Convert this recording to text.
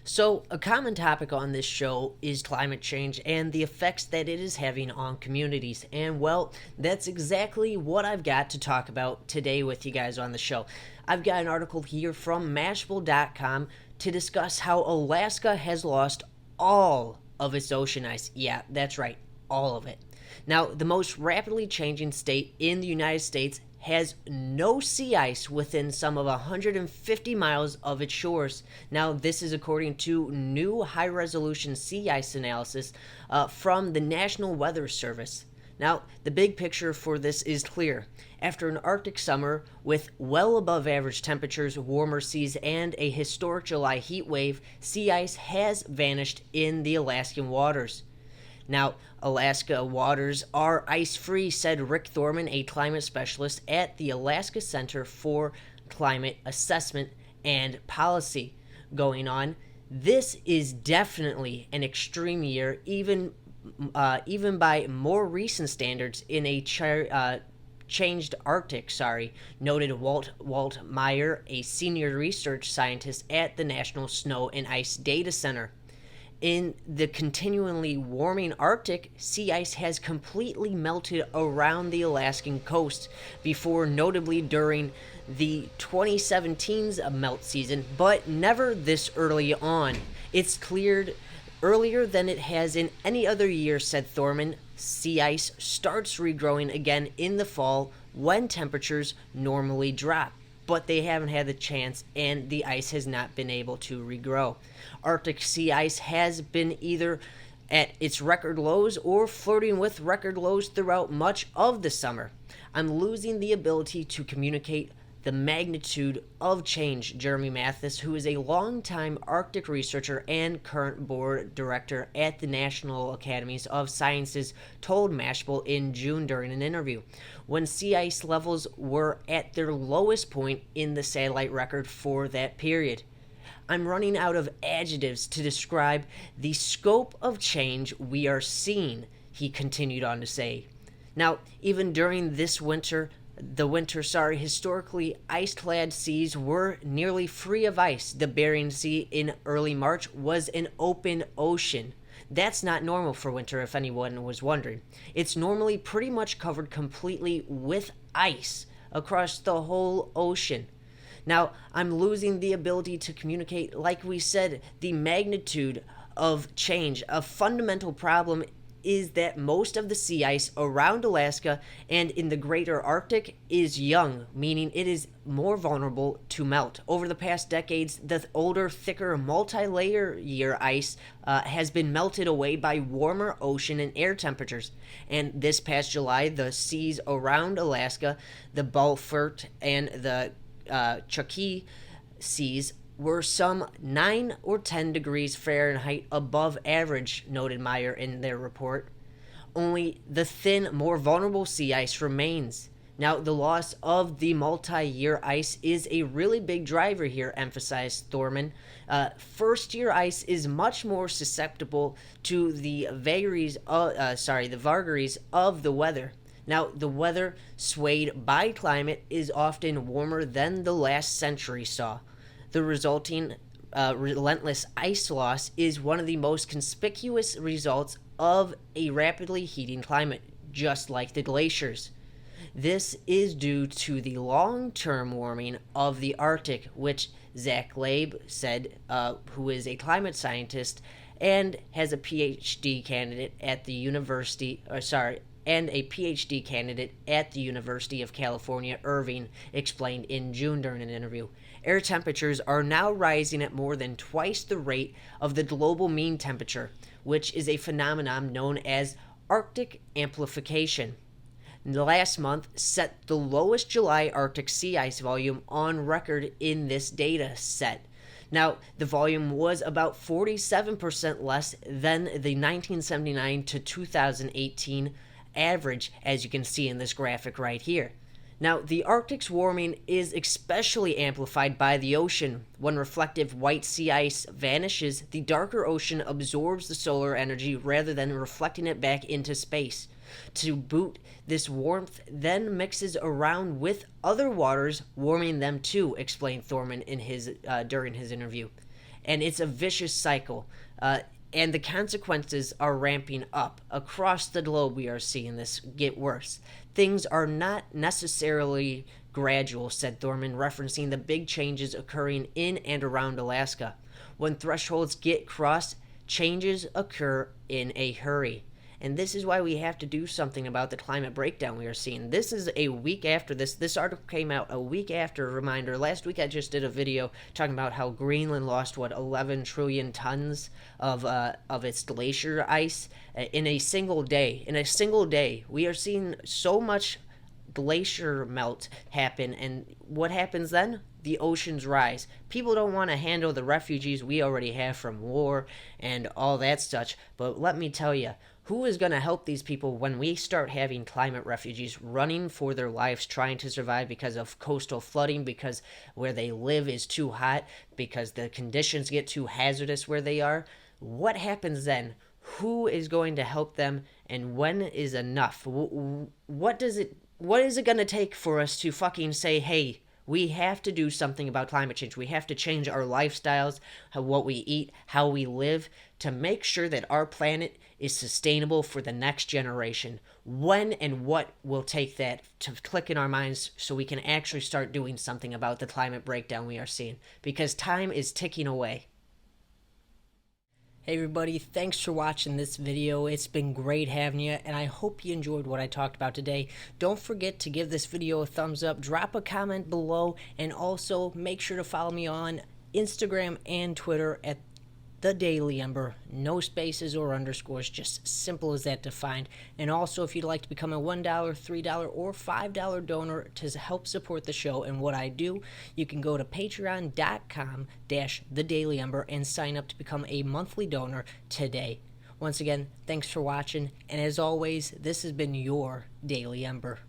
So, a common topic on this show is climate change and the effects that it is having on communities. And, well, that's exactly what I've got to talk about today with you guys on the show. I've got an article here from Mashable.com to discuss how Alaska has lost all of its ocean ice. Yeah, that's right, all of it. Now, the most rapidly changing state in the United States has no sea ice within some of 150 miles of its shores. Now, this is according to new high resolution sea ice analysis from the National Weather Service. Now, the big picture for this is clear. After an Arctic summer with well above average temperatures, warmer seas, and a historic July heat wave, sea ice has vanished in the Alaskan waters. Now, Alaska waters are ice free, said Rick Thorman, a climate specialist at the Alaska Center for Climate Assessment and Policy. Going on, this is definitely an extreme year, even by more recent standards in a changed Arctic, noted Walt Meyer, a senior research scientist at the National Snow and Ice Data Center. In the continually warming Arctic, sea ice has completely melted around the Alaskan coast before, notably during the 2017's melt season, but never this early on. It's cleared earlier than it has in any other year, said Thorman. Sea ice starts regrowing again in the fall when temperatures normally drop, but they haven't had the chance and the ice has not been able to regrow. Arctic sea ice has been either at its record lows or flirting with record lows throughout much of the summer. I'm losing the ability to communicate the magnitude of change, Jeremy Mathis, who is a longtime Arctic researcher and current board director at the National Academies of Sciences, told Mashable in June during an interview, when sea ice levels were at their lowest point in the satellite record for that period. I'm running out of adjectives to describe the scope of change we are seeing, he continued on to say. Now, even during this historically ice-clad seas were nearly free of ice. The Bering Sea in early March was an open ocean. That's not normal for winter, if anyone was wondering. It's normally pretty much covered completely with ice across the whole ocean. Now, I'm losing the ability to communicate, like we said, the magnitude of change. A fundamental problem is that most of the sea ice around Alaska and in the greater Arctic is young, meaning it is more vulnerable to melt. Over the past decades, the older, thicker, multi-layer year ice has been melted away by warmer ocean and air temperatures. And this past July, the seas around Alaska, the Beaufort and the Chukchi seas, were some 9 or 10 degrees Fahrenheit above average, noted Meyer in their report. Only the thin, more vulnerable sea ice remains. Now, the loss of the multi-year ice is a really big driver here, emphasized Thorman. First-year ice is much more susceptible to the vagaries of the weather. Now, the weather swayed by climate is often warmer than the last century saw. The resulting relentless ice loss is one of the most conspicuous results of a rapidly heating climate, just like the glaciers. This is due to the long-term warming of the Arctic, which Zach Labe said, who is a climate scientist and has a PhD candidate at the University of California, Irvine, explained in June during an interview. Air temperatures are now rising at more than twice the rate of the global mean temperature, which is a phenomenon known as Arctic amplification. Last month set the lowest July Arctic sea ice volume on record in this data set. Now, the volume was about 47% less than the 1979 to 2018 average, as you can see in this graphic right here. Now, the Arctic's warming is especially amplified by the ocean. When reflective white sea ice vanishes, the darker ocean absorbs the solar energy rather than reflecting it back into space. To boot, this warmth then mixes around with other waters, warming them too, explained Thorman during his interview. and it's a vicious cycle. And the consequences are ramping up. Across the globe, we are seeing this get worse. Things are not necessarily gradual, said Thorman, referencing the big changes occurring in and around Alaska. When thresholds get crossed, changes occur in a hurry. And this is why we have to do something about the climate breakdown we are seeing. This is a week after this. This article came out a week after. A reminder, last week I just did a video talking about how Greenland lost, 11 trillion tons of its glacier ice in a single day. In a single day, we are seeing so much glacier melt happen, and what happens then? The oceans rise. People don't want to handle the refugees we already have from war and all that such, but let me tell you, who is going to help these people when we start having climate refugees running for their lives, trying to survive because of coastal flooding, because where they live is too hot, because the conditions get too hazardous where they are? What happens then? Who is going to help them, and when is enough? What is it going to take for us to fucking say, hey, we have to do something about climate change. We have to change our lifestyles, what we eat, how we live, to make sure that our planet is sustainable for the next generation. When and what will take that to click in our minds so we can actually start doing something about the climate breakdown we are seeing? Because time is ticking away. Hey everybody, thanks for watching this video. It's been great having you, and I hope you enjoyed what I talked about today. Don't forget to give this video a thumbs up, drop a comment below, and also make sure to follow me on Instagram and Twitter at The Daily Ember. No spaces or underscores, just simple as that to find. And also, if you'd like to become a $1, $3, or $5 donor to help support the show and what I do, you can go to patreon.com/TheDailyEmber and sign up to become a monthly donor today. Once again, thanks for watching, and as always, this has been your Daily Ember.